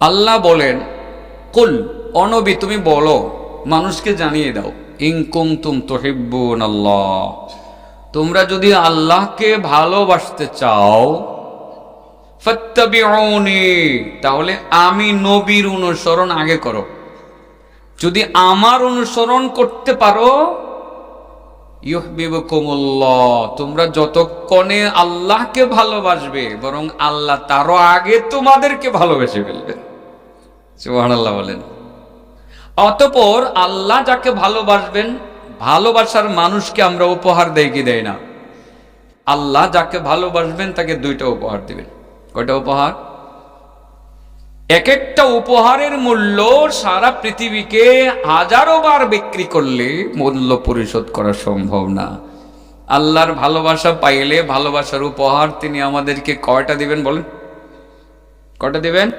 আল্লাহ বলেন, কুল, অনবী তুমি বলো, মানুষকে জানিয়ে দাও, ইন কুনতুম তুহিব্বুনাল্লাহ, তোমরা যদি আল্লাহকে ভালোবাসতে চাও, ফাত্তাবিউনি, তাহলে আমি নবীর অনুসরণ আগে করো। যদি আমার অনুসরণ করতে পারো, ইউহিব্বুকুমুল্লাহ, তোমরা যতক্ষণে আল্লাহকে ভালোবাসবে, বরং আল্লাহ তারও আগে তোমাদেরকে ভালোবেসে ফেলবেন। সুবহানাল্লাহ বলেন। অতঃপর আল্লাহ যাকে ভালোবাসবেন, ভালোবাসার মানুষকে আমরা উপহার দেই কি দেয় না? আল্লাহ যাকে ভালোবাসবেন তাকে দুইটা উপহার দিবেন। কয়টা উপহার? এক একটা উপহারের মূল্য সারা পৃথিবীকে হাজারো বার বিক্রি করলে মূল্য পরিশোধ করা সম্ভব না। আল্লাহর ভালোবাসা পাইলে ভালোবাসার উপহার তিনি আমাদেরকে কয়টা দিবেন বলেন? কয়টা দিবেন?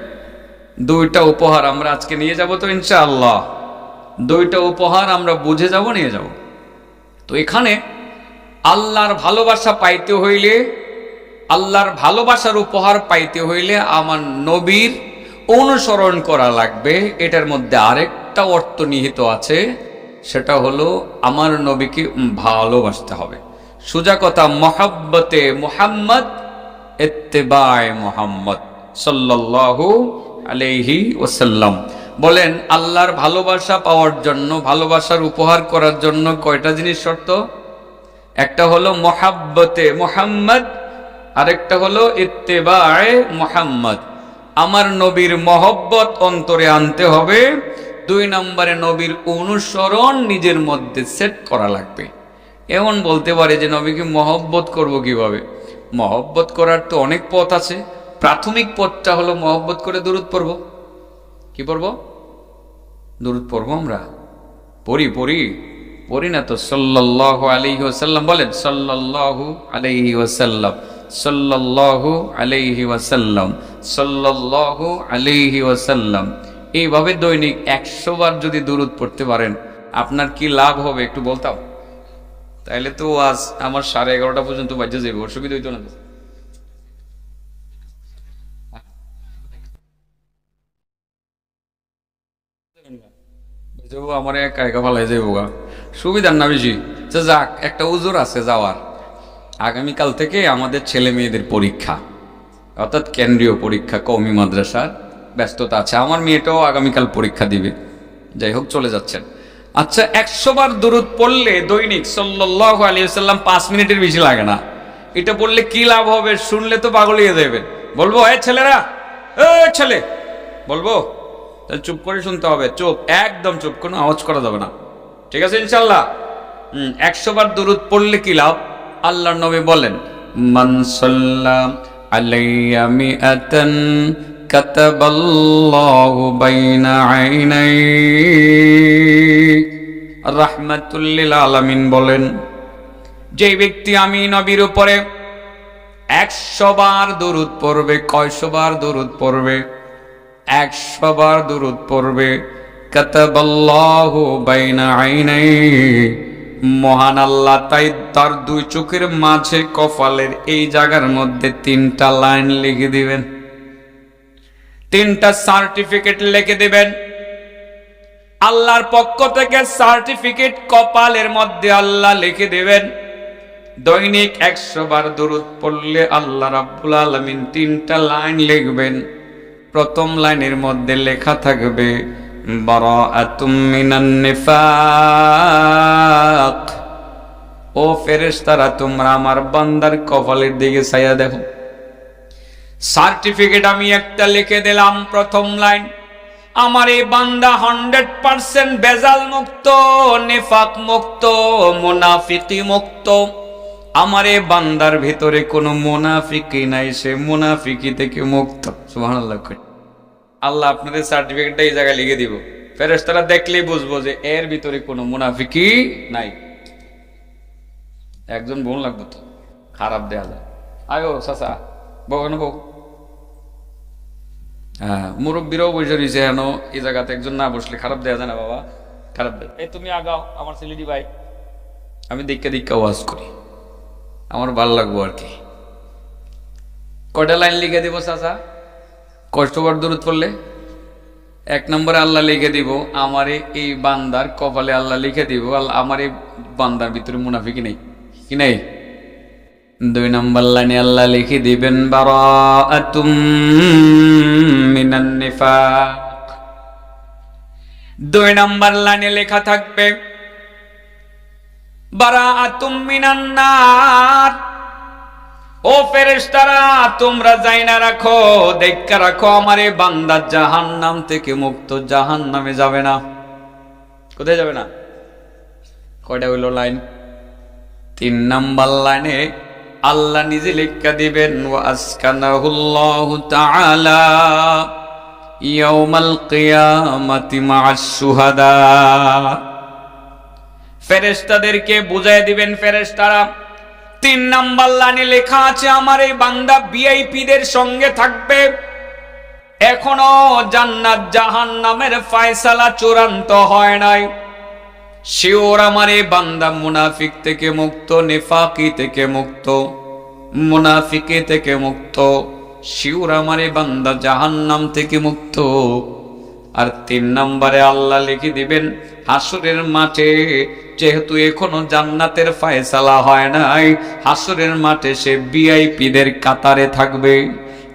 দুইটা উপহার আমরা আজকে নিয়ে যাব তো ইনশাআল্লাহ। দুইটা উপহার আমরা বুঝে যাব, নিয়ে যাব। তো এখানে আল্লাহর ভালোবাসা পাইতে হইলে, আল্লাহর ভালোবাসার উপহার পাইতে হইলে আমার নবীর অনুসরণ করা লাগবে। এটার মধ্যে আরেকটা অর্থ নিহিত আছে, সেটা হলো আমার নবীকে ভালোবাসতে হবে। সোজা কথা, মহাব্বতে মুহাম্মদ ইত্তেবায়ে মুহাম্মদ সাল্লাল্লাহু আলাইহি ওয়াসাল্লাম। বলেন, আল্লাহর ভালোবাসা পাওয়ার জন্য, ভালোবাসার উপহার করার জন্য কয়টা জিনিস শর্ত? একটা হলো মহাব্বতে মুহাম্মদ, আরেকটা হলো ইত্তেবায়ে মুহাম্মদ। আমার নবীর মহব্বত অন্তরে আনতে হবে। দুই নম্বরে নবীর অনুসরণ নিজের মধ্যে সেট করা লাগবে। এমন বলতে পারে যে নবীকে মহব্বত করব কিভাবে? মহব্বত করার তো অনেক পথ আছে। প্রাথমিক পথটা হলো মহব্বত করে দুরূদ পড়ব। কি পড়ব? দুরূদ পড়ব। আমরা পড়ি না তো? সাল্লাল্লাহু আলাইহি ওয়াসাল্লাম বলেন, সাল্লাল্লাহু আলাইহি ওয়াসাল্লাম, সাল্লাল্লাহু আলাইহি ওয়াসাল্লাম, সাল্লাল্লাহু আলাইহি ওয়াসাল্লাম। এইভাবে দৈনিক 100 বার যদি দুরূদ পড়তে পারেন, আপনার কি লাভ হবে একটু বলতাম? তাইলে তো আজ আমার 11:30 পর্যন্ত বাজে যাবে, অসুবিধা হইতো না? আমার একা একা ফালাই যাইব গা, সুবিধার না বেশি। যাক, একটা উজুর আছে যাওয়ার। আগামীকাল থেকে আমাদের ছেলে মেয়েদের পরীক্ষা, অর্থাৎ কেন্দ্রীয় পরীক্ষা, কওমি মাদ্রাসার ব্যস্ততা আছে। আমার মেয়েটাও আগামীকাল পরীক্ষা দিবে। যাই হোক, চলে যাচ্ছেন। আচ্ছা, 100 বার দুরূদ পড়লে দৈনিক সাল্লাল্লাহু আলাইহি ওয়াসাল্লাম 5 মিনিটের বেশি লাগে না। এটা পড়লে কি লাভ হবে? শুনলে তো পাগল হয়ে যাবেন। বলবো, এ ছেলেরা, এ ছেলে, বলবো? তাহলে চুপ করে শুনতে হবে। চুপ, একদম চুপ, কোনো আওয়াজ করা যাবে না। ঠিক আছে ইনশাআল্লাহ? 100 বার দুরূদ পড়লে কি লাভ? আল্লাহর নবী বলেন, মান সাল্লা আলাইয়া মিআতান কাতাবাল্লাহু বাইনা আইনাই রাহমাতুল লিল আলামিন। বলেন, যে ব্যক্তি আমি নবীর উপরে 100 বার দুরূদ পড়বে, কয়শো বার দুরূদ পড়বে? 100 বার দুরূদ পড়বে। কাতাবাল্লাহু বাইনা আইনাই, মহান আল্লাহ তাই তার দুই চোখের মাঝে, কপালের এই জায়গার মধ্যে 3টা লাইন লিখে দিবেন, 3টা সার্টিফিকেট লিখে দিবেন। আল্লাহর পক্ষ থেকে সার্টিফিকেট কপালের মধ্যে আল্লাহ লিখে দিবেন। দৈনিক 100 বার দুরূদ পড়লে আল্লাহ রাব্বুল আলামিন 3টা লাইন লিখবেন। প্রথম লাইনের মধ্যে লেখা থাকবে, বারাআতুম মিনান নিফাক। ও ফেরেশতারা, তোমরা আমার বান্দার কপালের দিকে ছায়া দেখো। সার্টিফিকেট আমি একটা লিখে দিলাম। প্রথম লাইন, আমার এই বান্দা 100% বেজাল মুক্ত, নিফাক মুক্ত, মুনাফিকি মুক্ত। আমার এই বান্দার ভিতরে কোনো মুনাফিকি নাই, সে মুনাফিকি থেকে মুক্ত। সুবহানাল্লাহ। আল্লাহ আপনাদের সার্টিফিকেটটা এই জায়গায় লিখে দিব। ফেরেশতারা দেখলেই বুঝবো যে এর ভিতরে কোনো মুনাফিকি নাই। একজন বোন লাগবে তো, খারাপ দেয়া যায়। আয়ো চাচা, বউ কেন বউ? হ্যাঁ, মুরব্বীরাও বসে রয়েছে। হেন এই জায়গাতে একজন না বসলে খারাপ দেয়া যায় না বাবা, খারাপ দেয়। এই তুমি আগাও, আমার ছেলেটি ভাই, আমি দীক্ষা ওয়াজ করি, আমার ভালো লাগবো আর কি। কয়টা লাইন লিখে দেবো চাচা? কষ্টবার দূরত পড়লে এক নম্বরে আল্লাহ লিখে দিব আমার এই বান্দার কপালে, আল্লাহ লিখে দিব আমার এই বান্দার ভিতরে মুনাফিকি নেই, কি নেই। 2 নম্বর লাইনে আল্লাহ লিখে দিবেন বারাআতুম মিনান নিফাক। 2 নম্বর লাইনে লেখা থাকবে বারাআতুম মিনান নার। ও ফেরেশতারা, তোমরা জাইনা রাখো, দেখা রাখো, আমার এই বান্দা জাহান্নাম থেকে মুক্ত, জাহান্নামে যাবে না। কোথায় যাবে না? কয়টা হইল লাইন? 3 নম্বর লাইনে আল্লাহ নিজে লেখা দিবেন ওয়া আসকানাহুল্লাহু তাআলা ইয়াউমাল কিয়ামাতি মা'আশ শুহাদা। ফেরেশতাদেরকে বুঝাই দিবেন, ফেরেশতারা 3 নম্বর লাইনে লেখা আছে আমার এই বান্দা ভিআইপিদের সঙ্গে থাকবে। এখনো জান্নাত জাহান্নামের ফয়সালা চূড়ান্ত হয় নাই। শিওর আমার এই বান্দা মুনাফিক থেকে মুক্ত, নিফাকি থেকে মুক্ত, মুনাফিকি থেকে মুক্ত। শিওর আমার এই বান্দা জাহান্নাম থেকে মুক্ত। আর 3 নম্বরে আল্লাহ লিখে দিবেন হাসরের মাঠে, যেহেতু এখনো জান্নাতের ফয়সালা হয় নাই, হাসরের মাঠে সে ভিআইপিদের কাতারে থাকবে।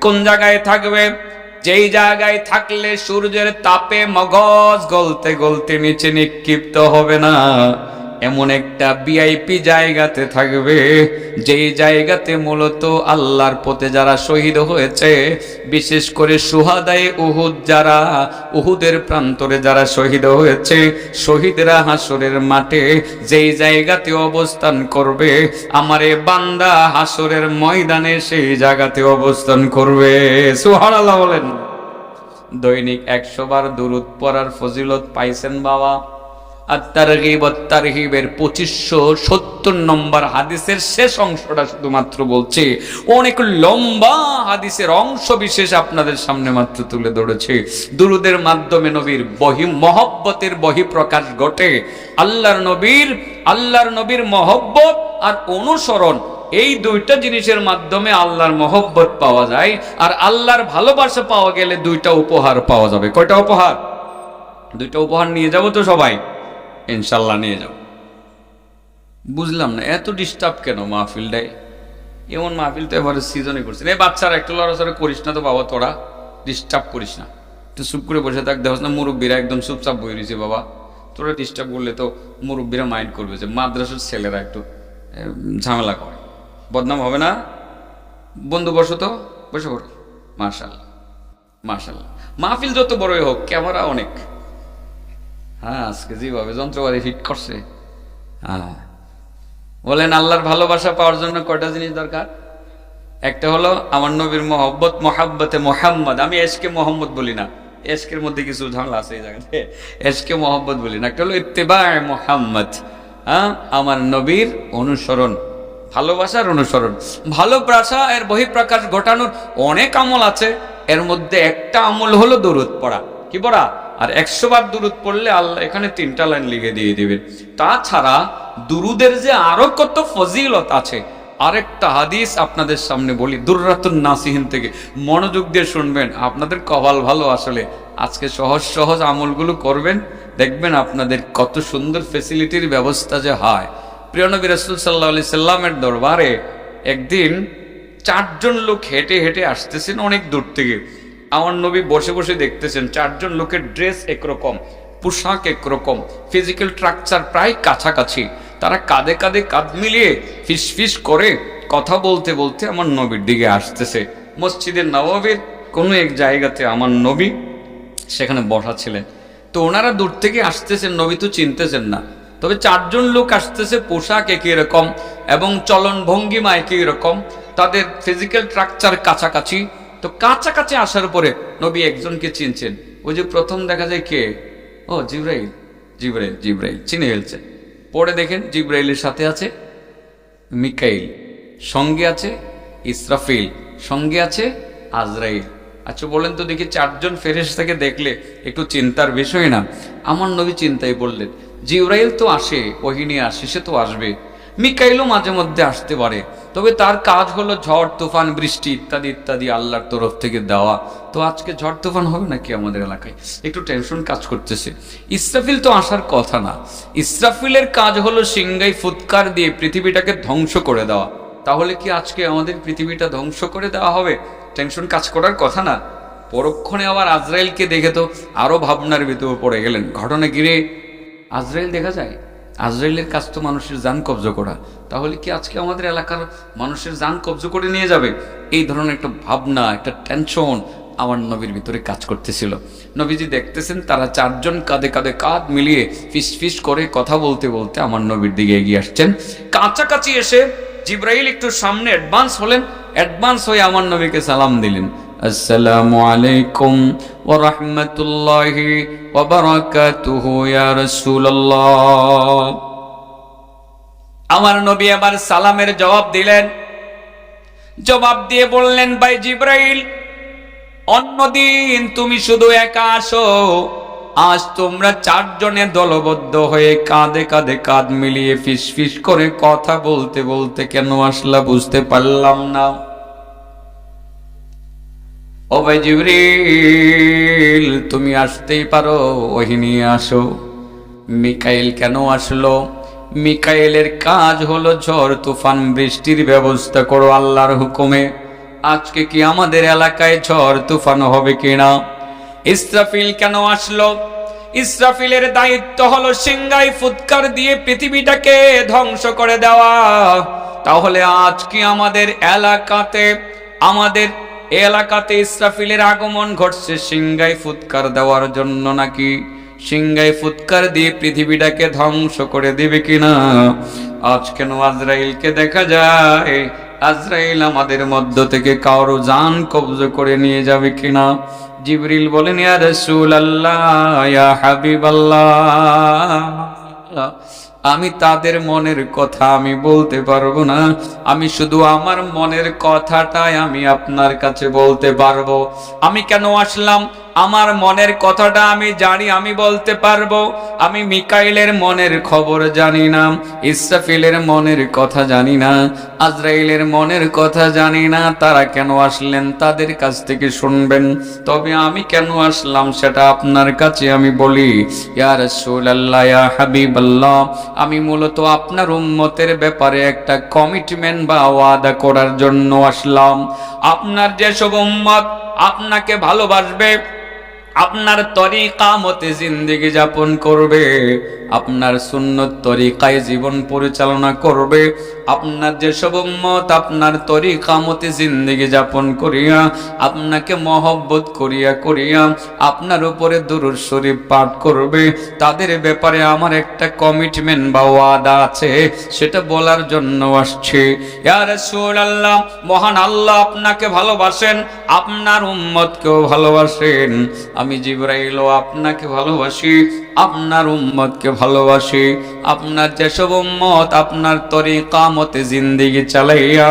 কোন জায়গায় থাকবে? যেই জায়গায় থাকলে সূর্যের তাপে মগজ গলতে গলতে নিচে নিক্ষিপ্ত হবে না, এমন একটা ভিআইপি জায়গাতে থাকবে, যেই জায়গাতে মূলত আল্লাহর পথে যারা শহীদ হয়েছে, বিশেষ করে শুহাদায়ে উহুদ, যারা উহুদের প্রান্তরে যারা শহীদ হয়েছে, শহীদরা হাসরের মাঠে যেই জায়গাতে অবস্থান করবে, আমারে বান্দা হাসরের ময়দানে সেই জায়গাতে অবস্থান করবে। সুবহানাল্লাহ বলেন। দৈনিক 100 বার দুরূদ পড়ার ফজিলত পাইছেন বাবা। আত-তারগীব ওয়াত-তারহীবের 2570 নম্বর হাদিসের শেষ অংশটা শুধুমাত্র বলছি। অনেক লম্বা হাদিসের অংশ বিশেষ আপনাদের সামনে মাত্র তুলে ধরেছি। দুরূদের মাধ্যমে নবীর মহব্বতের বহিঃপ্রকাশ ঘটে। আল্লাহর নবীর মহব্বত আর অনুসরণ, এই 2টা জিনিসের মাধ্যমে আল্লাহর মহব্বত পাওয়া যায়। আর আল্লাহর ভালোবাসা পাওয়া গেলে 2টা উপহার পাওয়া যাবে। কয়টা উপহার? 2টা উপহার নিয়ে যাব তো সবাই? ইনশাল্লাহ নিয়ে যাব। বুঝলাম না এত ডিস্টার্ব কেন মাহফিলটাই? এমন মাহফিল তো এবারে সিজনে করছেন। এই বাচ্চারা একটু লড়াচড়া করিস না তো বাবা, তোরা ডিস্টার্ব করিস না, একটু চুপ করে বসে থাক। দেখছ না মুরব্বীরা একদম চুপচাপ বই রয়েছে বাবা, তোরা ডিস্টার্ব করলে তো মুরব্বীরা মাইন্ড করবে। যে মাদ্রাসার ছেলেরা একটু ঝামেলা করে, বদনাম হবে না? বন্ধু বসো তো, বসে পড়ো। মাশাআল্লাহ মাশাআল্লাহ। মাহফিল যত বড়ই হোক, ক্যামেরা অনেক। হ্যাঁ, আজকে যেভাবে যন্ত্রপাতি ফিট করছে। হ্যাঁ, বলেন আল্লাহর ভালোবাসা পাওয়ার জন্য কয়টা জিনিস দরকার? একটা হলো আমার নবীর মহব্বত, মহাব্বতে মোহাম্মদ। আমি এশকে মোহাম্মদ বলি না, এশকের মধ্যে কিছু ঝামেলা আছে এই জায়গাতে, এশকে মোহাম্মদ বলি না। একটা হলো ইত্তেবায়ে মোহাম্মদ, হ্যাঁ, আমার নবীর অনুসরণ, ভালোবাসার অনুসরণ। ভালোবাসা এর বহিঃপ্রকাশ ঘটানোর অনেক আমল আছে, এর মধ্যে একটা আমল হলো দুরূদ পড়া। কি পড়া? আর 100 বার দুরূদ পড়লে আল্লাহ এখানে 3টা লাইন লিখে দিয়ে দিবেন। তাছাড়া দুরূদের যে আরো কত ফজিলত আছে, আরেকটা হাদিস আপনাদের সামনে বলি, দুররাতুন নাসিহিন থেকে, মনোযোগ দিয়ে শুনবেন। আপনাদের কপাল ভালো, আসলে আজকে সহজ সহজ আমলগুলো করবেন, দেখবেন আপনাদের কত সুন্দর ফ্যাসিলিটির ব্যবস্থা যে হয়। প্রিয় নবী রাসূল সাল্লাল্লাহু আলাইহি সাল্লামের দরবারে একদিন 4 জন লোক হেঁটে হেঁটে আসতেছেন অনেক দূর থেকে। আমার নবী বসে বসে দেখতেছেন 4 জন লোকের ড্রেস একরকম, পোশাক একরকম, ফিজিক্যাল স্ট্রাকচার প্রায় কাছাকাছি। তারা কাঁধে কাঁধে কাঁধ মিলিয়ে ফিস ফিস করে কথা বলতে বলতে আমার নবীর দিকে আসতেছে। মসজিদের নববীর কোনো এক জায়গাতে আমার নবী সেখানে বসা ছিলেন। তো ওনারা দূর থেকে আসতেছেন, নবী তো চিনতেছেন না। তবে 4 জন লোক আসতেছে, পোশাক একই রকম এবং চলন ভঙ্গিমা একই রকম, তাদের ফিজিক্যাল স্ট্রাকচার কাছাকাছি। তো কাছাকাছি আসার পরে নবী একজনকে চিনছেন। ওই যে প্রথম দেখা যায় কে? ও জিবরাইল। জিবরাইল জিবরাইল চিনে ফেলছেন। পরে দেখেন জিবরাইলের সাথে আছে মিকাইল, সঙ্গে আছে ইসরাফিল, সঙ্গে আছে আজরাইল। আচ্ছা বলেন তো দেখি, 4 জন ফেরেশতাকে দেখলে একটু চিন্তার বিষয় না? আমার নবী চিন্তায় পড়লেন, জিবরাইল তো আসে, ওহী নিয়ে আসে, সে তো আসবে। মিকাইলও মাঝে মধ্যে আসতে পারে, তবে তার কাজ হলো ঝড় তুফান বৃষ্টি ইত্যাদি ইত্যাদি আল্লাহর তরফ থেকে দেওয়া। তো আজকে ঝড় তুফান হবে নাকি আমাদের এলাকায়? একটু টেনশন কাজ করতেছে। ইসরাফিল তো আসার কথা না। ইসরাফিলের কাজ হলো সিংহায় ফুৎকার দিয়ে পৃথিবীটাকে ধ্বংস করে দেওয়া। তাহলে কি আজকে আমাদের পৃথিবীটা ধ্বংস করে দেওয়া হবে? টেনশন কাজ করার কথা না। পরক্ষণে আবার আজরাইলকে দেখে তো আরো ভাবনার ভিতরে পড়ে গেলেন। ঘটনা গিরে আজরাইল দেখা যায়? আজরাইলের কাজ তো মানুষের জান কব্জ করা। তাহলে কি আজকে আমাদের এলাকার মানুষের জান কব্জ করে নিয়ে যাবে? এই ধরনের একটা ভাবনা, একটা টেনশন আমার নবীর ভিতরে কাজ করতেছিল। নবীজি দেখতেছেন তারা চারজন কাঁধে কাঁধে কাঁধ মিলিয়ে ফিস ফিস করে কথা বলতে বলতে আমার নবীর দিকে এগিয়ে আসছেন। কাছাকাছি এসে জিব্রাইল একটু সামনে অ্যাডভান্স হলেন। অ্যাডভান্স হয়ে আমার নবীকে সালাম দিলেন, আসসালামু আলাইকুম ওয়া রাহমাতুল্লাহি ওয়া বারাকাতুহু ইয়া রাসূলুল্লাহ। আমার নবী আবার সালামের জবাব দিলেন। জবাব দিয়ে বললেন, ভাই জিব্রাইল, অন্যদিন তুমি শুধু একা আসো, আজ তোমরা চারজনে দলবদ্ধ হয়ে কাঁধে কাঁধে কাঁধ মিলিয়ে ফিস ফিস করে কথা বলতে বলতে কেন আসলা বুঝতে পারলাম না। ও ভাই জিবরিল, তুমি আসতেই পারো, ওহি নিয়ে আসো। মিকাইল কেন আসলো? মিকাইলের কাজ হলো ঝড় তুফান বৃষ্টির ব্যবস্থা করো আল্লাহর হুকুমে। আজকে কি আমাদের এলাকায় ঝড় তুফান হবে কিনা? ইসরাফিল কেন আসলো? ইসরাফিলের দায়িত্ব হলো সিংহায় ফুৎকার দিয়ে পৃথিবীটাকে ধ্বংস করে দেওয়া। তাহলে আজ কি আমাদের এলাকাতে ইসরাফিলের আগমন ঘটছে সিংহায় ফুৎকার দেওয়ার জন্য নাকি সিংহায় ফুৎকার দিয়ে পৃথিবীটাকে ধ্বংস করে দিবে কিনা? আজ কেন আজরাইলকে দেখা যায়? আজরাইল আমাদের মধ্য থেকে কারো জান কব্জ করে নিয়ে যাবে কিনা? জিবরিল বলেন, ইয়া রাসূলুল্লাহ, ইয়া হাবিবাল্লাহ, আমি তাদের মনের কথা আমি বলতে পারবো না। আমি শুধু আমার মনের কথাটাই আমি আপনার কাছে বলতে পারবো। আমি কেন আসলাম? আমার মনের কথাটা আমি জানি, আমি বলতে পারবো। আমি মিকাইলের মনের খবর জানি না, ইসরাফিলের মনের কথা জানি না, আজরাইলের মনের কথা জানি না। তারা কেন আসলেন তাদের কাছ থেকে শুনবেন। তবে আমি কেন আসলাম সেটা আপনার কাছে আমি বলি। ইয়া রাসূলুল্লাহ, ইয়া হাবিবাল্লাহ, আমি মূলত আপনার উম্মতের ব্যাপারে একটা কমিটমেন্ট বা ওয়াদা করার জন্য আসলাম। আপনার যেসব উম্মত আপনাকে ভালোবাসবে, আপনার তরিকা মতে জিন্দেগি যাপন করবে, আপনার সুন্নত তরিকায় জীবন পরিচালনা করবে, আপনার যেসব উম্মত আপনার তরিকা মতে জিন্দেগি যাপন করিয়া আপনাকে মহব্বত করিয়া করিয়া আপনার উপরে দুরূদ শরীফ পাঠ করবে, তাদের ব্যাপারে আমার একটা কমিটমেন্ট বা ওয়াদা আছে, সেটা বলার জন্য আসছে। ইয়া রাসূলুল্লাহ, মহান আল্লাহ আপনাকে ভালোবাসেন, আপনার উম্মতকেও ভালোবাসেন। আমি জিবরাইলও আপনাকে ভালোবাসি, আপনার উম্মতকে ভালোবাসি। আপনার যেসব উম্মত আপনার তরিকা মতে জিন্দেগি চালাইয়া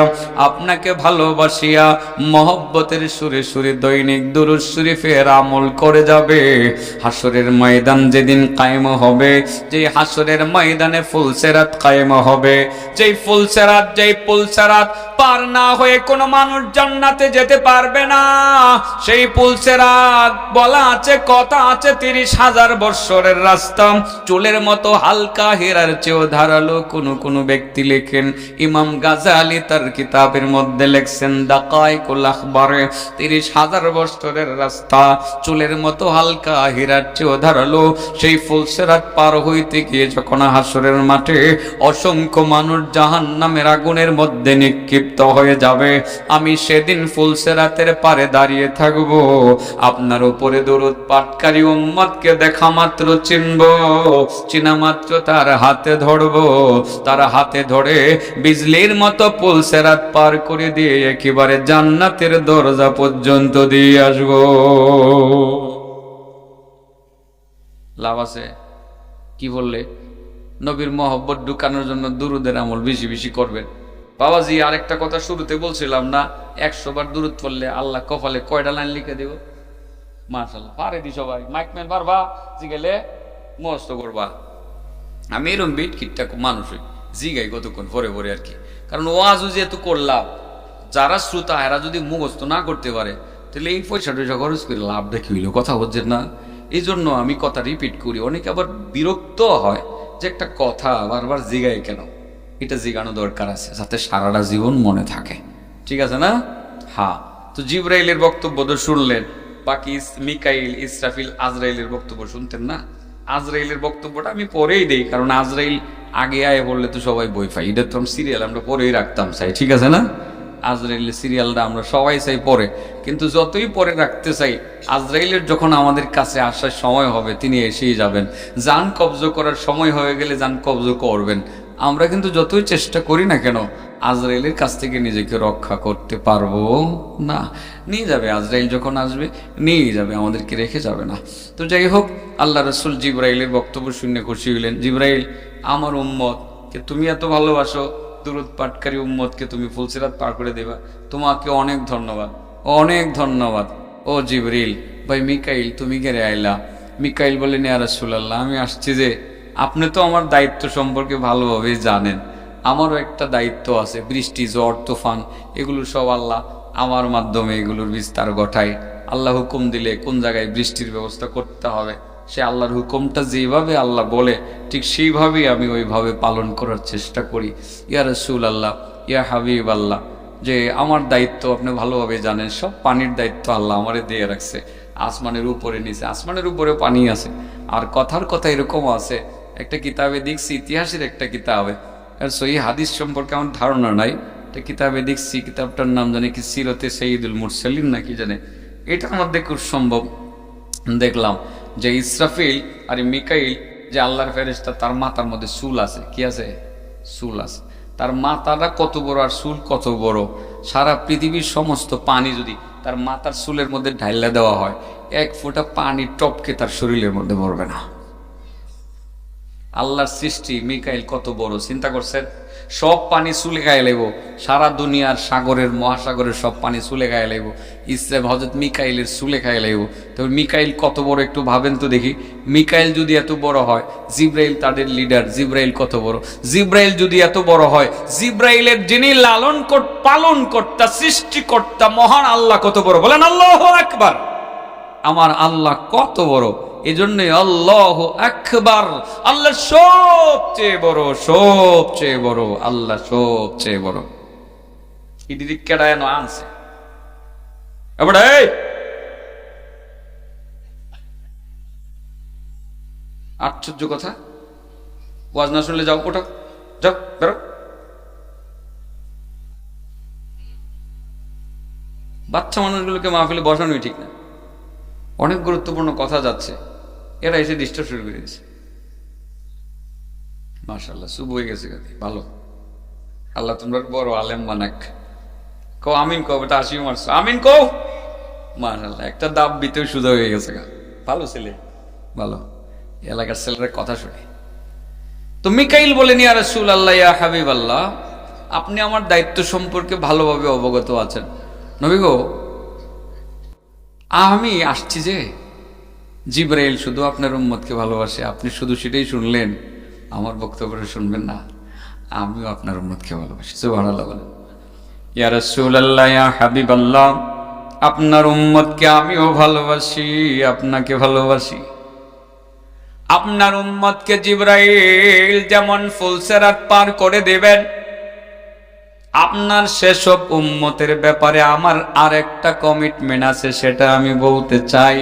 আপনাকে ভালোবাসিয়া মহব্বতের সুরে সুরে দৈনিক দুরূদ শরীফের আমল করে যাবে, হাসরের ময়দান যেদিন কায়েম হবে, যেই হাসরের ময়দানে ফুলসেরাত কায়েম হবে, যেই পুলসেরাত পার না হয়ে কোনো মানুষ জান্নাতে যেতে পারবে না। সেই পুলসেরাত বলা আছে, কথা আছে 30,000 বৎসরের রাস্তা, চুলের মতো হালকা, হীরার চেয়েও ধারালো। কোন ব্যক্তি লেখেন, ইমাম গাজালি তার কিতাবের মধ্যে লেখছেন দাকাইকুল আখবারে, 30,000 বৎসরের রাস্তা, চুলের মতো হালকা, হীরার চেয়েও ধারালো। সেই ফুলসেরাত পার হইতে গিয়ে যখন হাসরের মাঠে অসংখ্য মানুষ জাহান্নামের আগুনের মধ্যে নিক্ষিপ্ত হয়ে যাবে, আমি সেদিন ফুলসেরাতের পারে দাঁড়িয়ে থাকব, আপনার উপরে দরুদ পাঠকারী উম্মতকে দেখা মাত্র চিনব, চিনা মাত্র তার হাতে ধরব, তার হাতে ধরে বিজলির মতো ফুলসেরাত পার করে দিয়ে একেবারে জান্নাতের দরজা পর্যন্ত দিয়ে আসব। লাভ আছে? কি বললে? নবীর মহব্বত ঢুকানোর জন্য দুরুদের আমল বেশি বেশি করবেন। বাবাজি, আরেকটা কথা শুরুতে বলছিলাম না, 100 বার দুরুদ পড়লে আল্লাহ কপালে কয়টা লাইন লিখে দেব? মাশাআল্লাহ, পারে দি সবাই। মাইকম্যান পারবা? জিগেলে মস্ত করবা। আমি এরম বিট কিটটা মানুষ হই, জিগাই কতক্ষণ পরে পরে আর কি। কারণ ওয়াজও যেহেতু করলাম, যারা শ্রোতা এরা যদি মুখস্থ না করতে পারে তাহলে এই পয়সা টয়সা খরচ করে লাভ দেখি হইলো, কথা হচ্ছে না। এই জন্য আমি কথা রিপিট করি। অনেকে আবার বিরক্ত হয় যে একটা কথা বারবার জিগাই কেন, এটা জিগানো দরকার আছে যাতে সারাটা জীবন মনে থাকে, ঠিক আছে না? হ্যাঁ, তো জিবরাইলের বক্তব্য তো শুনলেন, বাকি মিকাইল, ইসরাফিল, আজরাইলের বক্তব্য শুনতেন না? আজরাইলের বক্তব্যটা আমি পরেই দেই, কারণ আজরাইল আগে আয় বললে তো সবাই বই পাই, এটা তো সিরিয়াল আমরা পরেই রাখতাম চাই, ঠিক আছে না? আজরাইলের সিরিয়ালটা আমরা সবাই চাই পরে, কিন্তু যতই পরে রাখতে চাই, আজরাইলের যখন আমাদের কাছে আসার সময় হবে তিনি এসেই যাবেন। জান কবজ করার সময় হয়ে গেলে জান কবজ করবেন। আমরা কিন্তু যতই চেষ্টা করি না কেন আজরাইলের কাছ থেকে নিজেকে রক্ষা করতে পারবো না। নিয়ে যাবে আজরাইল, যখন আসবে নিয়ে যাবে, আমাদেরকে রেখে যাবে না। তো যাই হোক, আল্লাহ রসুল জিবরাইলের বক্তব্য শুনে খুশি হইলেন। জিবরাইল, আমার উম্মতকে তুমি এত ভালোবাসো, দুরূদ পাঠকারী উম্মতকে তুমি ফুলসিরাত পার করে দেবা, তোমাকে অনেক ধন্যবাদ, অনেক ধন্যবাদ। ও জিবরিল ভাই, মিকাইল তুমি কেড়ে আইলা? মিকাইল বলেন, ইয়া রাসূলুল্লাহ, আমি আসছি যে আপনি তো আমার দায়িত্ব সম্পর্কে ভালোভাবেই জানেন, আমারও একটা দায়িত্ব আছে। বৃষ্টি, ঝড়, তুফান এগুলো সব আল্লাহ আমার মাধ্যমে এগুলোর বিস্তার ঘটায়। আল্লাহ হুকুম দিলে কোন জায়গায় বৃষ্টির ব্যবস্থা করতে হবে, সে আল্লাহর হুকুমটা যেভাবে আল্লাহ বলে ঠিক সেইভাবেই আমি ওইভাবে পালন করার চেষ্টা করি। ইয়া রাসূলুল্লাহ, ইয়া হাবিব আল্লাহ, যে আমার দায়িত্ব আপনি ভালোভাবে জানেন, সব পানির দায়িত্ব আল্লাহ আমারে দিয়ে রাখছে। আসমানের উপরে নিচে, আসমানের উপরে পানি আছে। আর কথার কথা এরকম আছে, একটা কিতাবে দেখছি, ইতিহাসের একটা কিতাবে, আর সহি হাদিস সম্পর্কে আমার ধারণা নাই, একটা কিতাবে দেখছি, কিতাবটার নাম জানি কি সিরতে সঈদুল মুরসালিন নাকি জানে, এটার মধ্যে খুব সম্ভব দেখলাম যে ইসরাফিল আর মিকাইল, যে আল্লাহর ফেরেশতা, তার মাথার মধ্যে চুল আছে। কি আছে? চুল আছে। তার মাথাটা কত বড় আর চুল কত বড়, সারা পৃথিবীর সমস্ত পানি যদি তার মাথার চুলের মধ্যে ঢাইলা দেওয়া হয়, এক ফোঁটা পানি টপকে তার শরীরের মধ্যে পড়বে না। আল্লাহর সৃষ্টি মিকাইল কত বড়, চিন্তা করছেন? সব পানি চুলে গায়ে লাগবো, সারা দুনিয়ার সাগরের, মহাসাগরের সব পানি চুলে গায়ে লাগবো, ইসরাফিল হযরত মিকাইলের চুলে গায়ে লাগবো। তবে মিকাইল কত বড় একটু ভাবেন তো দেখি। মিকাইল যদি এত বড় হয়, জিবরাইল তাদের লিডার, জিবরাইল কত বড়? জিবরাইল যদি এত বড় হয়, জিবরাইলের যিনি পালন কর্তা, সৃষ্টিকর্তা মহান আল্লাহ কত বড়? বলেন আল্লাহু আকবার। আমার আল্লাহ কত বড়! এই জন্যই আল্লাহু আকবার, আল্লাহ সবচেয়ে বড়, সবচেয়ে বড়, আল্লাহ সবচেয়ে বড়। ইদিকে কেডায় না আনছে এবারে, আশ্চর্য কথা। ওয়াজ না শুনলে যাও, ওঠো, যাও, বেরো। বাচ্চা মানুষগুলোকে মাহফিলে বসানোই ঠিক না, অনেক গুরুত্বপূর্ণ কথা যাচ্ছে, এরা এসে ডিস্টার্ব শুরু করে দিয়েছে। মাশাআল্লাহ, শুভ হয়ে গেছে, ভালো। আল্লাহ তোমরা বড় আলেম বানাক। কও আমিন, কও বেটা, আসিও মারছো, আমিন কও। মাশাআল্লাহ, একটা দাব বিতেও সুদা হয়ে গেছে, ভালো ছেলে, ভালো। এলাকার ছেলের কথা শুনে তো মিকাইল বলেন, ইয়া রাসূলুল্লাহ, ইয়া হাবিবাল্লাহ, আপনি আমার দায়িত্ব সম্পর্কে ভালোভাবে অবগত আছেন। নবী গো, আমি আসছি যে জিবরাইল শুধু আপনার উম্মতকে ভালোবাসে, আপনি শুধু সেটাই শুনলেন, আমার বক্তব্যটা শুনবেন না? আমিও আপনার উম্মতকে ভালোবাসি। সুবহানাল্লাহ বলেন। ইয়া রাসূলুল্লাহ, ইয়া হাবিবাল্লাহ, আপনার উম্মতকে আমিও ভালোবাসি, আপনাকে ভালোবাসি। আপনার উম্মতকে জিবরাইল যেমন ফুলসিরাত পার করে দেবেন, আপনার সেসব উম্মতের ব্যাপারে আমার আরেকটা কমিটমেন্ট আছে, সেটা আমি বলতে চাই।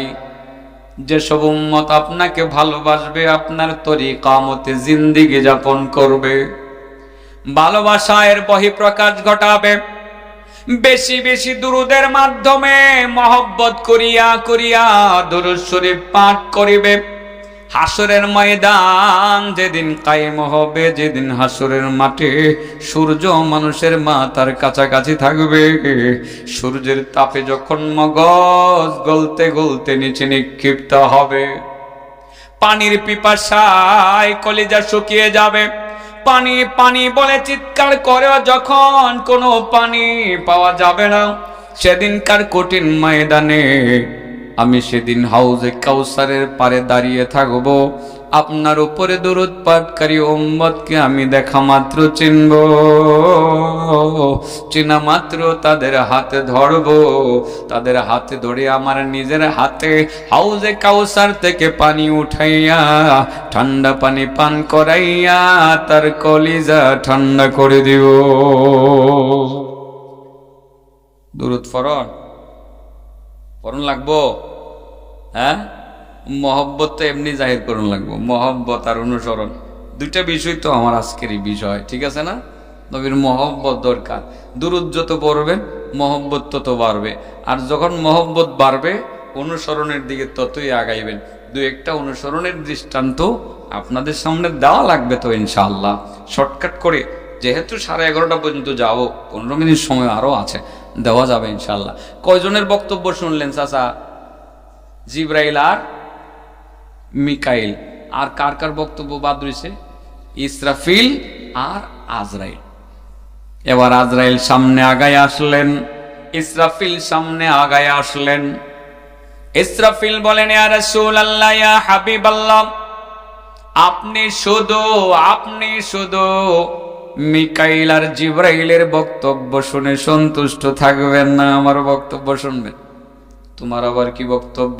যেসব উম্মত আপনাকে ভালোবাসবে, আপনার তরিকা মতে জিন্দেগি যাপন করবে, ভালোবাসার বহিঃপ্রকাশ ঘটাবে, বেশি বেশি দুরুদের মাধ্যমে মহব্বত করিয়া করিয়া দুরূদ শরীফ পাঠ করিবে, হাসরের ময়দান যেদিন কায়েম হবে, যেদিন হাসরের মাঠে সূর্য মানুষের মাথার কাছাকাছি থাকবে, সূর্যের তাপে যখন মগজ গলতে গলতে নিচে নিক্ষিপ্ত হবে, পানির পিপাসায় কলিজা শুকিয়ে যাবে, পানি পানি বলে চিৎকার করে যখন কোনো পানি পাওয়া যাবে না, সেদিনকার কঠিন ময়দানে আমি সেদিন হাউজে কাউসারের পারে দাঁড়িয়ে থাকবো। আপনার উপরে দরুদ পাঠকারী উম্মতকে আমি দেখা মাত্র চিনব, চিনা মাত্র তাদের হাতে ধরব, তাদের হাতে ধরে আমার নিজের হাতে হাউজে কাউসার থেকে পানি উঠাইয়া ঠান্ডা পানি পান করাইয়া তার কলিজা ঠান্ডা করে দিব। দরুদ পড়ন লাগবো, হ্যাঁ? মহব্বত তো এমনি জাহির করুন লাগবো, মহব্বত আর অনুসরণ দুইটা বিষয় তো আমার আজকেরই বিষয়, ঠিক আছে না? নবীর মহব্বত দরকার। দুরুদ যত পড়বেন মহব্বত তত বাড়বে, আর যখন মহব্বত বাড়বে অনুসরণের দিকে ততই আগাইবেন। দু একটা অনুসরণের দৃষ্টান্ত আপনাদের সামনে দেওয়া লাগবে তো ইনশাআল্লাহ। শর্টকাট করে, যেহেতু 11:30 পর্যন্ত যাবো, 15 মিনিট সময় আরও আছে, দেওয়া যাবে ইনশাআল্লাহ। কয়জনের বক্তব্য শুনলেন চাচা? জিব্রাইল আর মিকাইল। আর কার কার বক্তব্য বাদ রয়েছে? ইসরাফিল আর আজরাইল। এবার আজরাইল সামনে আগায় আসলেন, ইসরাফিল সামনে আগায় আসলেন। ইসরাফিল বলেন, ইয়া রাসূলুল্লাহ, ইয়া হাবিবাল্লাহ, আপনি শুধু মিকাইল আর জিব্রাইলের বক্তব্য শুনে সন্তুষ্ট থাকবেন না, আমার বক্তব্য শুনবেন। তোমার আবার কি বক্তব্য?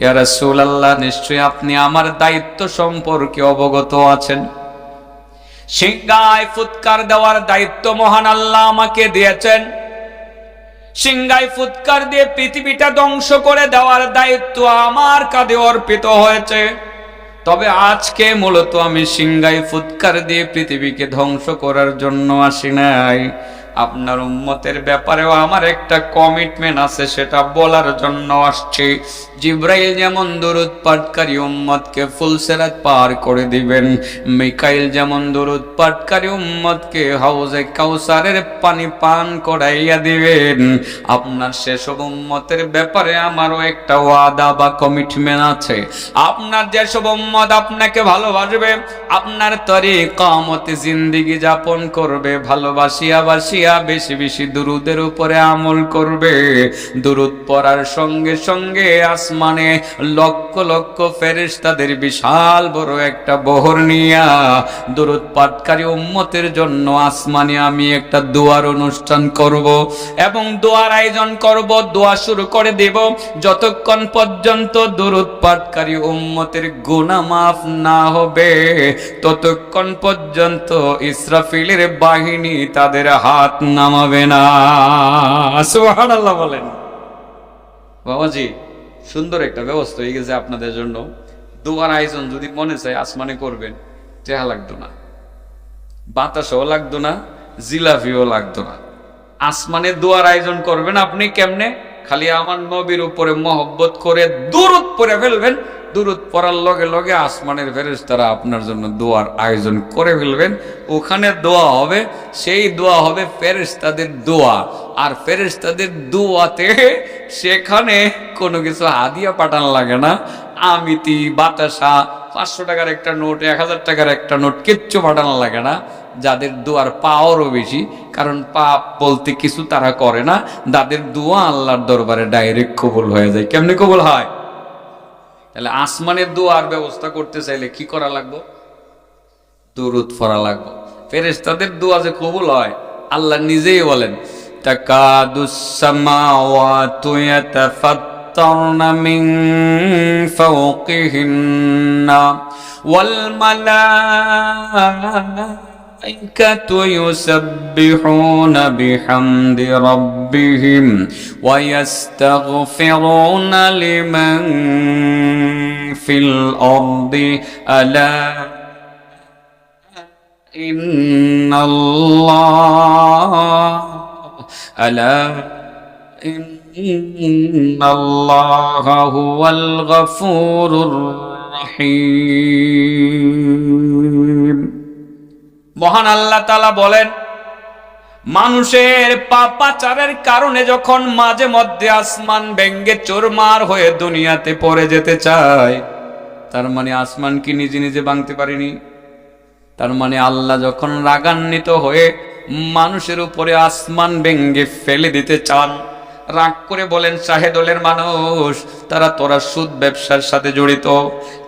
ইয়া রাসূলুল্লাহ, নিশ্চয়ই আপনি আমার দায়িত্ব সম্পর্কে অবগত আছেন। সিংহায় ফুৎকার দেওয়ার দায়িত্ব মহান আল্লাহ আমাকে দিয়েছেন। সিংহায় ফুৎকার দিয়ে পৃথিবীটা ধ্বংস করে দেওয়ার দায়িত্ব আমার কাঁধে অর্পিত হয়েছে। তবে আজকে মূলত আমি সিংহায় ফুৎকার দিয়ে পৃথিবীকে ধ্বংস করার জন্য আসি নাই, আপনার উম্মতের ব্যাপারেও আমার একটা কমিটমেন্ট আছে, সেটা বলার জন্য আসছি। জিব্রাইল যেমন দরুদ পাঠকারী উম্মতকে ফুলসিরাত পার করে দিবেন, মিকাইল যেমন দরুদ পাঠকারী উম্মতকে হাউজে কাউসারের পানি পান করাইয়া দিবেন, আপনার সেসব উম্মতের ব্যাপারে আমারও একটা ওয়াদা বা কমিটমেন্ট আছে। আপনার যেসব উম্মত আপনাকে ভালোবাসবে, আপনার তরিকা মতে জিন্দেগি যাপন করবে, ভালোবাসিয়া বাসিয়া বেশি বেশি দুরুদের উপরে আমল করবে, দুরুদ পড়ার সঙ্গে সঙ্গে আসমানে লক্ষ লক্ষ ফেরেশতাদের বিশাল বড় একটা বহর নিয়া দুরুদ পাঠকারী উম্মতের জন্য আসমানে আমি একটা দোয়ার অনুষ্ঠান করব এবং দোয়ার আয়োজন করব। দোয়া শুরু করে দেব, যতক্ষণ পর্যন্ত দুরুদ পাঠকারী উম্মতের গুনাহ মাফ না হবে ততক্ষণ পর্যন্ত ইসরাফিলের বাহিনী তাদের হাত নামাবে না। সুবহানাল্লাহ বলেন। বাবাজি, সুন্দর একটা ব্যবস্থা হয়ে গেছে আপনাদের জন্য। দোয়ার আয়োজন যদি মনে চায় আসমানে করবেন, টেহা লাগতো না, বাতাসও লাগতো না, জিলাপিও লাগতো না। আসমানে দোয়ার আয়োজন করবেন আপনি কেমনে? খালি আমার নবীর উপরে মহব্বত করে দুরূদ পড়ে ফেলবেন, দুরূদ পড়ার লগে লগে আসমানের ফেরেশতারা আপনার জন্য দোয়ার আয়োজন করে ফেলবেন। ওখানে দোয়া হবে, সেই দোয়া হবে ফেরেশতাদের দোয়া, আর ফেরেশতাদের দোয়াতে সেখানে কোনো কিছু হাদিয়া পাঠানো লাগে না। আমিতি, বাতাসা, 500 টাকার একটা নোট, 1000 টাকার একটা নোট কিচ্ছু পাঠানো লাগে না। যাদের দোয়ার পাওয়ারও বেশি, কারণ পাপ বলতে কিছু তারা করে না, তাদের দোয়া আল্লাহর দরবারে ডাইরেক্ট কবুল হয়ে যায়। কেমনে কবুল হয়? তাহলে আসমানের দোয়ার ব্যবস্থা করতে চাইলে কি করা লাগবে? দুরূদ পড়া লাগবে। ফেরেশতাদের দোয়া যে কবুল হয় আল্লাহ নিজেই বলেন, তাকাদুস সামাওয়াতু ইয়াতাফাত্তারনা মিন ফাওকিহিন্না ওয়াল মালাইকাতু ইউসাব্বিহুনা বিহামদি রাব্বিহিম ওয়া ইস্তাগফিরুনা লিমান ফিল আরদি আলা ইন্নাল্লাহা হুয়াল গফুরুর রহিম। মহান আল্লাহ তাআলা বলেন, মানুষের পাপাচারের কারণে যখন মাঝে মধ্যে আসমান ভেঙ্গে চুরমার হয়ে দুনিয়াতে পড়ে যেতে চায়, তার মানে আসমান কি নিজে নিজে ভাঙতে পারেনি? তার মানে আল্লাহ যখন রাগান্বিত হয়ে মানুষের উপরে আসমান ভেঙ্গে ফেলে দিতে চান, রাগ করে বলেন, শাহেদলের মানুষ, তোরা সুদ ব্যবসার সাথে জড়িত,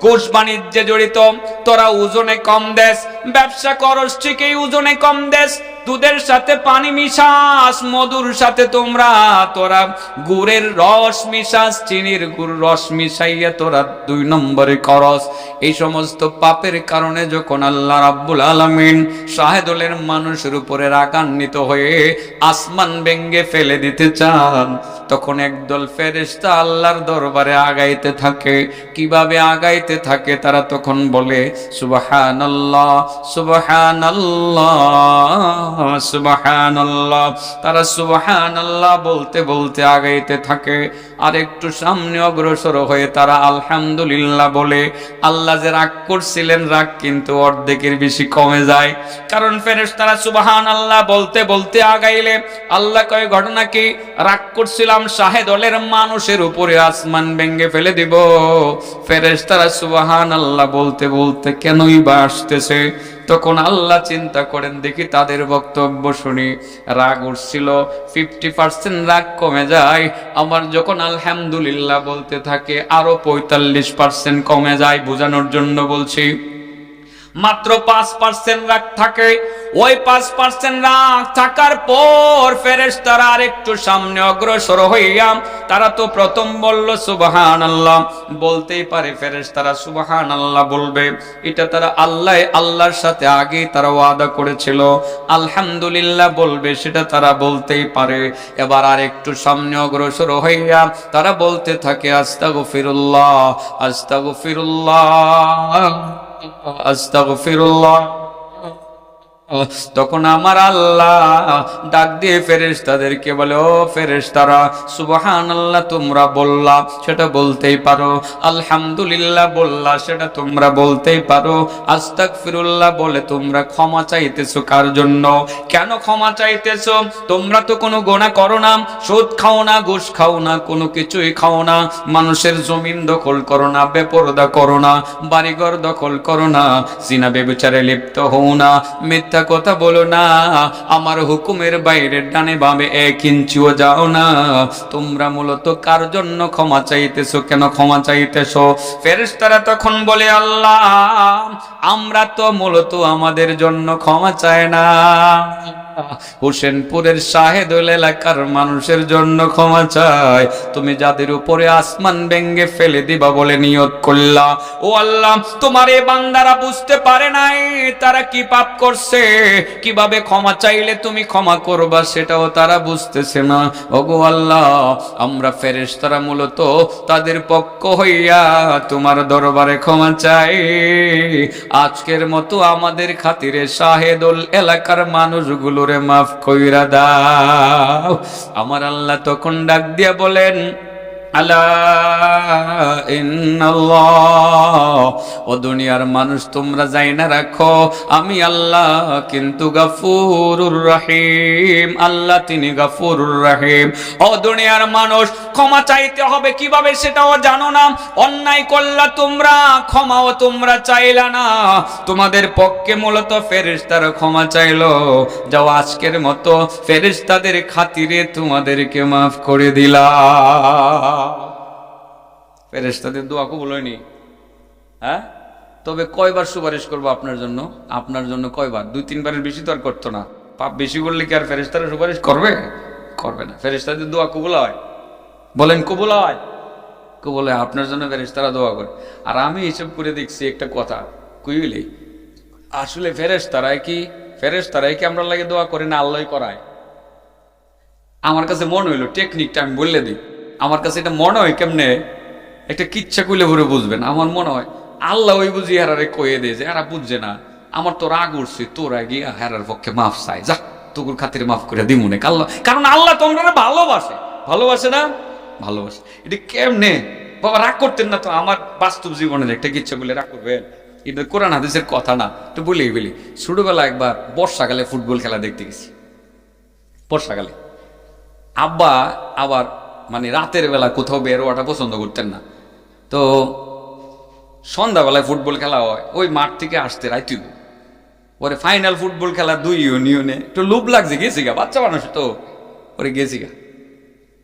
ঘুষ বাণিজ্যে জড়িত, তোরা ওজনে কম দেশ, ব্যবসা করস ঠিকই ওজনে কম দেশ, দুধের সাথে পানি মিশাস, মধুর সাথে তোরা গুড়ের রস মিশাস, চিনির গুড় রস মিশাইয়া তোরা 2 নম্বরে করস। এই সমস্ত পাপের কারণে যখন আল্লাহ রাব্বুল আলামিন শাহেদলের মানুষের উপরে রাগান্বিত হয়ে আসমান ভেঙে ফেলে দিতে চান, তখন একদল ফেরেশতা আল্লাহর দরবারে আগাইতে থাকে। কিভাবে আগাইতে থাকে? তারা তখন বলে সুবহানাল্লাহ সুবহানাল্লাহ সুবহানাল্লাহ। তারা সুবহানাল্লাহ বলতে বলতে আগাইতে থাকে। আর একটু সামনে অগ্রসর হয়ে তারা আলহামদুলিল্লাহ বলে। আল্লাহ যে রাগ করছিলেন, রাগ কিন্তু অর্ধেকের বেশি কমে যায়। কারণ ফেরেশতারা সুবহানাল্লাহ বলতে বলতে আগাইলে আল্লাহ কয়, ঘটনা কি? রাগ করছিলাম শাহেদলের মানুষের উপরে, আসমান ভেঙে ফেলে দিব। ফেরেশতারা সুবহানাল্লাহ বলতে বলতে কেনই বা আসতেছে? তখন আল্লাহ চিন্তা করেন, দেখি তাদের বক্তব্য শুনি। রাগ উঠছিল, 50% রাগ কমে যায়। আমার যখন আলহামদুলিল্লাহ বলতে থাকে, আরো 45% কমে যায়। বোঝানোর জন্য বলছি, মাত্র 5% রাগ থাকে। ওই 5% রাগ থাকার পর ফেরেশতারা আর একটু সামনে অগ্রসর হইয়া, তারা তো প্রথম বলল সুবহানাল্লাহ, বলতেই পারে ফেরেশতারা সুবহানাল্লাহ বলবে, এটা তারা আল্লাহর সাথে আগেই তারা ওয়াদা করেছিল। আলহামদুলিল্লাহ বলবে, সেটা তারা বলতেই পারে। এবার আর একটু সামনে অগ্রসর হইয়া তারা বলতে থাকে আস্তাগফিরুল্লাহ আস্তাগফিরুল্লাহ আস্তাগফিরুল্লাহ। তখন আমার আল্লাহ ডাক দিয়ে ফেরেশতাদেরকে বলে, ও ফেরেশতারা, সুবহানাল্লাহ তোমরা বললা, সেটা বলতেই পারো। আলহামদুলিল্লাহ বললা, সেটা তোমরা বলতেই পারো। আস্তাগফিরুল্লাহ বলে তোমরা ক্ষমা চাইতেছো কার জন্য? কেন ক্ষমা চাইতেছো? তোমরা তো কোনো গুনাহ করো না, সুদ খাও না, ঘুষ খাও না, কোনো কিছুই খাও না, মানুষের জমিন দখল করো না, বেপরদা করো না, বাড়িঘর দখল করো না, জিনা ব্যভিচারে লিপ্ত হও না, মিথ্যা কথা বলো না, আমার হুকুমের বাইরে ডানে বামে 1 ইঞ্চিও যাও না। তোমরা মূলত কার জন্য ক্ষমা চাইতেছো? কেন ক্ষমা চাইতেছো? ফেরেশতারা তখন বলে, আল্লাহ, আমরা তো মূলত আমাদের জন্য ক্ষমা চাই না, হোসেনপুরের শাহেদুল এলাকার মানুষের জন্য ক্ষমা চাই। তুমি যাদের উপরে আসমান ভেঙে ফেলে দিবা বলে নিয়ত করলা, ও আল্লাহ, তোমার এই বান্দারা বুঝতে পারে নাই তারা কি পাপ করছে, কিভাবে ক্ষমা চাইলে তুমি ক্ষমা করবা সেটাও তারা বুঝতেছে না। ওগো আল্লাহ, আমরা ফেরেশতারা মূলত তাদের পক্ষ হইয়া তোমার দরবারে ক্ষমা চাই। আজকের মতো আমাদের খাতিরে শাহেদুল এলাকার মানুষগুলোর মাফ কইরা দাও। আমার আল্লাহ তখন ডাক দিয়া বলেন, আলা ইন্নাল্লাহ, ও দুনিয়ার মানুষ তোমরা যাই না রাখো, আমি আল্লাহ কিন্তু গাফুরুর রহিম। আল্লাহ তিনি গাফুরুর রহিম। ও দুনিয়ার মানুষ, ক্ষমা চাইতে হবে কিভাবে সেটাও জানো না। অন্যায় করলা তোমরা, ক্ষমাও তোমরা চাইলা না। তোমাদের পক্ষে মূলত ফেরেশতারা ক্ষমা চাইলো। যাও, আজকের মতো ফেরেশতাদের খাতিরে তোমাদেরকে মাফ করে দিলাম। ফেরেশতাদের দোয়া কবুল হয়নি? হ্যাঁ, তবে কয়বার সুপারিশ করবো আপনার জন্য? আপনার জন্য কয়বার? 2-3 বারের বেশি তো আর করতো না। পাপ বেশি করলে কি আর ফেরেশতারা সুপারিশ করবে? করবে না। ফেরেশতাদের দোয়া কবুল হয়? বলেন কবুল হয়? কবুল হয়। আপনার জন্য ফেরেশতারা দোয়া করে। আর আমি হিসেব করে দেখছি একটা কথা কইলি, আসলে ফেরেশতারাই কি আমরা লাগে দোয়া করে না আল্লাহই করায়? আমার কাছে মনে হইলো, টেকনিকটা আমি বললে দিই, আমার কাছে এটা মনে হয় কেমনে, একটা কিচ্ছা কইলে ভরে বুঝবেন। আমার মনে হয় আল্লাহ ওই বুঝি হেরারে কয়ে দেয় যে এরা বুঝছে না, আমার তো রাগ উঠছে, তোরা গিয়া হেরার পক্ষে মাফ চাই, যা তোর খাতিরে মাফ করে দিমুনে আল্লাহ। কারণ আল্লাহ তোমরা ভালোবাসে না? ভালোবাসে। এটা কেমনে? বাবা রাগ করতেন না তো? আমার বাস্তব জীবনের একটা কিচ্ছা বলে রাগ করবেন? এটা কোরআন হাদিসের কথা না, তো বলি। ছোটবেলা একবার বর্ষাকালে ফুটবল খেলা দেখতে গেছি। বর্ষাকালে আব্বা আবার মানে রাতের বেলা কোথাও বের হওয়াটা পছন্দ করতেন না। তো সন্ধ্যাবেলায় ফুটবল খেলা হয়, ওই মাঠ থেকে আসতে রাইতে ওরে ফাইনাল ফুটবল খেলা 2 ইউনিয়নে একটু লোভ লাগছে, গেছি গা, বাচ্চা মানুষ তো, ওরে গেছি গা।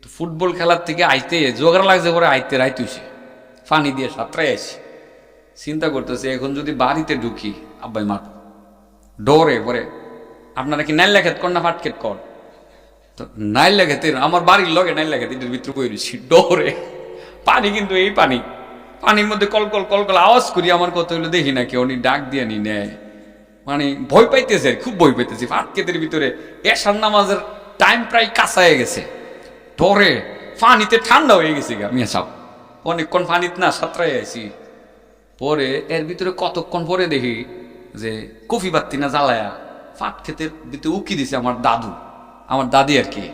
তো ফুটবল খেলার থেকে আইতে জোগাড় লাগছে, পরে আইতে রাইতেছে পানি দিয়ে সাঁতরাই আইছি। চিন্তা করতেছে এখন যদি বাড়িতে ঢুকি আব্বাই মার ডরে পরে। আপনারা কি নাইল্লা খেত কর না ফাট খেত কর? তো নাইল্লা খেতে আমার বাড়ির লগে নাইল্লা খেতে এটার ভিতরে বই রয়েছি ডরে। পানি কিন্তু এই পানি, পানির মধ্যে কলকল কলকল আওয়াজ করি, আমার কথা হইলো দেখি না কেউ ডাক দিয়ে নি নেয়, মানে ভয় পাইতেছে, খুব ভয় পাইতেছি। ফাট খেতের ভিতরে এশার নামাজের টাইম প্রায় কাছায় গেছে, ডরে পানিতে ঠান্ডা হয়ে গেছে গা মিয়া সাহেব, অনেকক্ষণ পানিতে না সাঁতরাই আছি। পরে এর ভিতরে কতক্ষণ পরে দেখি যে কফি বাত্তি না জ্বালায়া ফাট ক্ষেতের ভিতরে উকি দিছে আমার দাদু, আমার দাদি আর কি,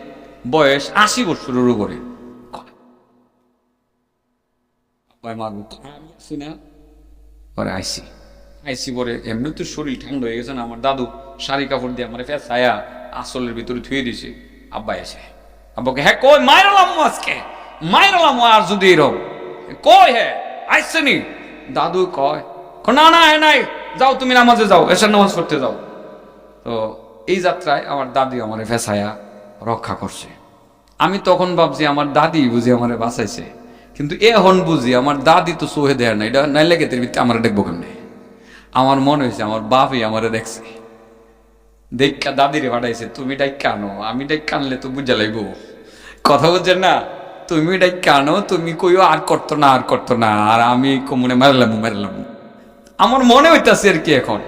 বয়স 80 বছরের উপরে। পরে আইসি পরে এমনি তো শরীর ঠান্ডা হয়ে গেছে না, আমার দাদু শাড়ি কাপড় দিয়ে আমার ছায়া আসলের ভিতরে থুয়ে দিছে। আব্বা এসে আব্বাকে, হ্যাঁ কই মাইরালাম আজকে, মাইরালাম আর যদি এরকম কই, হ্যাঁ আইসে নি? দাদু কয় না না হ্যাঁ নাই, যাও তুমি নামাজে যাও, এসার নামাজ পড়তে যাও। তো এই যাত্রায় আমার দাদি আমার ফেসায়া রক্ষা করছে। আমি তখন ভাবছি আমার দাদি বুঝি আমারে বাঁচাইছে, কিন্তু এখন বুঝি আমার দাদি তো সোহে দেয় না, এটা নাই লেগে ভিত্তি আমার দেখবো কেমনে। আমার মনে হয়েছে আমার বাপই আমারে দেখছে, দেখা দাদিরে পাঠাইছে, তুমি ডাইকা আনো, আমি ডাইকা আনলে তো বুঝা লাগবো, কথা বুঝছেন না? তুমি ডাইকা আনো, তুমি কইও আর করতো না, আর করতো না, আর আমি কমুনে মারলাম। আমার মনে হইতাছে আর কি এখন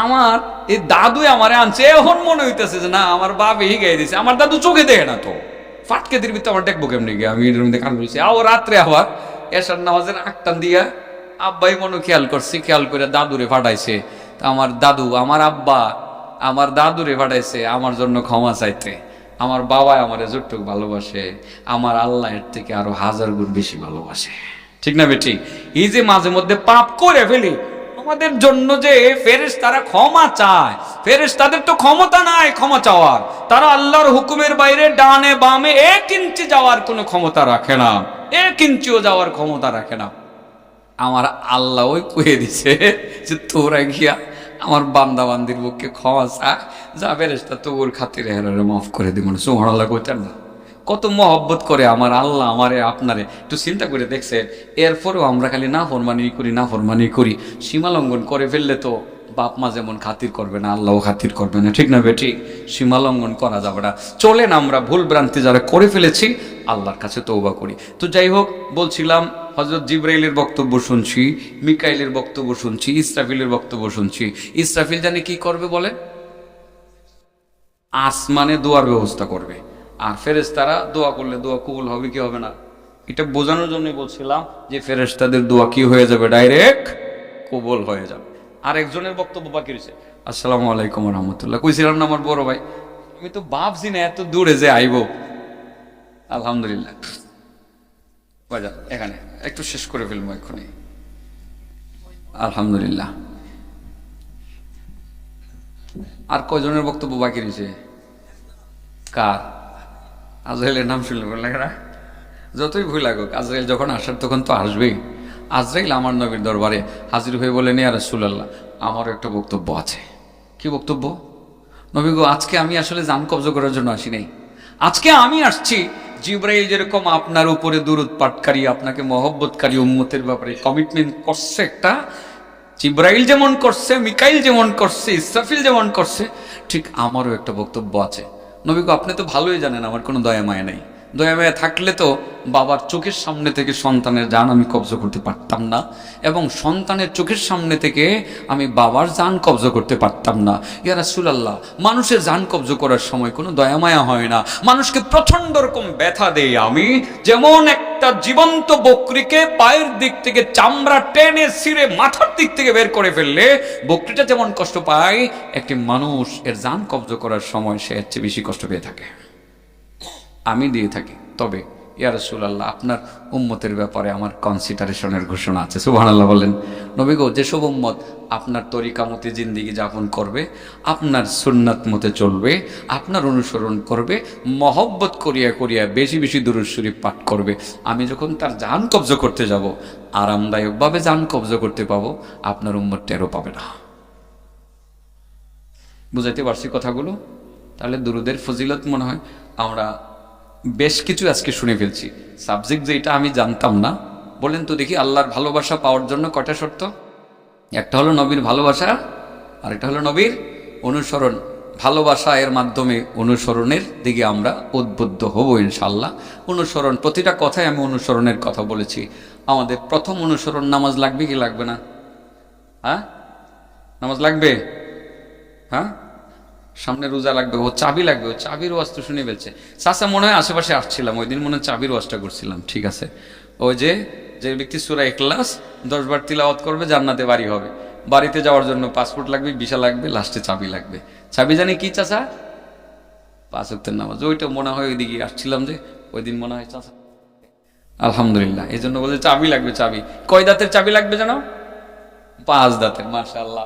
আমার এই দাদু আমারে আনছে, এখন মনে হইতেছে যে না আমার বাপ হিগাই দিছে। আমার দাদু চোখে দেখে না তো, ফাটকে দির ভিতরে আমার দেখবো কেমনি গিয়ে, আমি এর মধ্যে কান বলছি। আও রাত্রে আবার এসার নামাজের আটটান দিয়া আব্বাই মনে খেয়াল করছি, খেয়াল করে দাদুরে ফাটাইছে। তা আমার দাদু আমার দাদুরে ফাটাইছে আমার জন্য ক্ষমা চাইতে। আমার বাবা আমারে যতটুক ভালোবাসে, আমার আল্লাহ এর থেকে আরো 1000 গুণ বেশি ভালোবাসে, ঠিক না বেটি? এই যে মাঝে মধ্যে পাপ করে ফেলি, আমাদের জন্য যে ফেরেশতারা ক্ষমা চায়, ফেরেশতাদের তো ক্ষমতা নাই ক্ষমা চাওয়ার, তারা আল্লাহর হুকুমের বাইরে ডানে বামে 1 ইঞ্চি যাওয়ার কোনো ক্ষমতা রাখে না, 1 ইঞ্চিও যাওয়ার ক্ষমতা রাখে না। আমার আল্লাহ ওই কয়ে দিছে যে তোরা গিয়া আমার বান্দা বান্দির বুককে ক্ষমা চা, যা ফেরেশতা তোর খাতিরে হেরারে মাফ করে দিব। সুবহানাল্লাহ কইতেন না? কত মহব্বত করে আমার আল্লাহ আমারে আপনারে, একটু চিন্তা করে দেখছে। এরপরেও আমরা খালি নাফরমানি করি, সীমা লঙ্ঘন করে ফেললে তো বাপ মা যেমন খাতির করবে না, আল্লাহও খাতির করবে না, ঠিক না বেটি? সীমা লঙ্ঘন করা যাবে না। চলেন আমরা ভুল ভ্রান্তি যারা করে ফেলেছি আল্লাহর কাছে তওবা করি। তো যাই হোক, বলছিলাম হযরত জিবরাইলের বক্তব্য শুনছি, মিকাইলের বক্তব্য শুনছি, ইসরাফিলের বক্তব্য শুনছি। ইসরাফিল জানি কি করবে বলেন? আসমানে দোয়ার ব্যবস্থা করবে, আর ফেরেশতারা দোয়া করলে দোয়া কবুল হবে কি হবে না, এটা বোঝানোর জন্যই বলছিলাম যে ফেরেশতাদের দোয়া কি হয়ে যাবে, ডাইরেক্ট কবুল হয়ে যাবে। আর একজনের বক্তব্য বাকি রয়েছে। আসসালামু আলাইকুম ওয়া রাহমাতুল্লাহ। কইছিলাম না আমার বড় ভাই, আমি তো ভাবছি না এত দূরে যে আইব। আলহামদুলিল্লাহ, বাজা এখানে একটু শেষ করে ফেলবো এক্ষুনি। আলহামদুলিল্লাহ, আর কয়জনের বক্তব্য বাকি রয়েছে? কার? আজরাইলের নাম শুনলে বললে না, যতই ভুল লাগুক আজরাইল যখন আসার তখন তো আসবেই। আজরাইল আমার নবীর দরবারে হাজির হয়ে বলেন, ইয়া রাসূলুল্লাহ, আমারও একটা বক্তব্য আছে। কি বক্তব্য? নবী গো, আজকে আমি আসলে জান কবজ করার জন্য আসি নাই, আজকে আমি আসছি জিবরাইল যেরকম আপনার উপরে দুরূদ পাঠকারী, আপনাকে মহব্বতকারী উম্মতের ব্যাপারে কমিটমেন্ট করছে একটা, জিবরাইল যেমন করছে, মিকাইল যেমন করছে, ইসরাফিল যেমন করছে, ঠিক আমারও একটা বক্তব্য আছে। নবী গো, আপনি তো ভালোই জানেন আমার কোনো দয়া মায়া নেই। দয়া মায়া থাকলে তো বাবার চোখের সামনে থেকে সন্তানের জান আমি কবজ করতে পারতাম না, এবং সন্তানের চোখের সামনে থেকে আমি বাবার জান কবজ করতে পারতাম না। ইয়া রাসূলুল্লাহ, মানুষের জান কবজ করার সময় কোনো দয়া মায়া হয় না, মানুষকে প্রচন্ড রকম ব্যথা দেই আমি। যেমন একটা জীবন্ত বকরিকে পায়ের দিক থেকে চামড়া টেনে ছিঁড়ে মাথার দিক থেকে বের করে ফেললে বকরিটা যেমন কষ্ট পায়, একটি মানুষ এর জান কবজ করার সময় সে এর চেয়ে বেশি কষ্ট পেয়ে থাকে, আমি দিয়ে থাকি। তবে ইয়া রাসূলুল্লাহ, আপনার উম্মতের ব্যাপারে আমার কনসিডারেশনের ঘোষণা আছে। সুবহানাল্লাহ বলেন। নবী গো, যেসব উম্মত আপনার তরিকা মতে জিন্দেগি যাপন করবে, আপনার সুন্নাত মতে চলবে, আপনার অনুসরণ করবে, মহব্বত করিয়া করিয়া বেশি বেশি দুরূদ শরীফ পাঠ করবে, আমি যখন তার জান কবজ করতে যাব, আরামদায়কভাবে জান কবজ করতে পাবো, আপনার উম্মত টেরও পাবে না। বুঝাইতে পারছি কথাগুলো? তাহলে দুরুদের ফজিলত মনে হয় আমরা বেশ কিছু আজকে শুনে ফেলছি, সাবজেক্ট যেটা আমি জানতাম না। বলেন তো দেখি, আল্লাহর ভালোবাসা পাওয়ার জন্য কয়টা শর্ত? একটা হলো নবীর ভালোবাসা, আরেকটা হলো নবীর অনুসরণ। ভালোবাসা এর মাধ্যমে অনুসরণের দিকে আমরা উদ্বুদ্ধ হব ইনশাল্লাহ। অনুসরণ, প্রতিটা কথায় আমি অনুসরণের কথা বলেছি। আমাদের প্রথম অনুসরণ, নামাজ লাগবে কি লাগবে না? হ্যাঁ, নামাজ লাগবে। হ্যাঁ, সামনে রোজা লাগবে, ও চাবি লাগবে, ও চাবির ওয়াজ তো শুনে ফেলছে। চাচা মনে হয় আশেপাশে আসছিলাম ওই দিন, মনে হয় চাবির ওয়াজটা করছিলাম। ঠিক আছে, ওই যে যে ব্যক্তি সূরা ইখলাস 10 বার তিলাওয়াত করবে জান্নাতে বাড়ি হবে। বাড়িতে যাওয়ার জন্য পাসপোর্ট লাগবে, ভিসা লাগবে, লাস্টে চাবি লাগবে। চাবি জানি কি চাচা? 5 ওয়াক্তের নামাজ। ওইটা মনে হয় ওইদিকে আসছিলাম যে ওই দিন মনে হয় চাচা। আলহামদুলিল্লাহ, এই জন্য বলে চাবি লাগবে। চাবি কয় দাঁতের চাবি লাগবে জানো? 5 দাঁতের। মাশাআল্লাহ।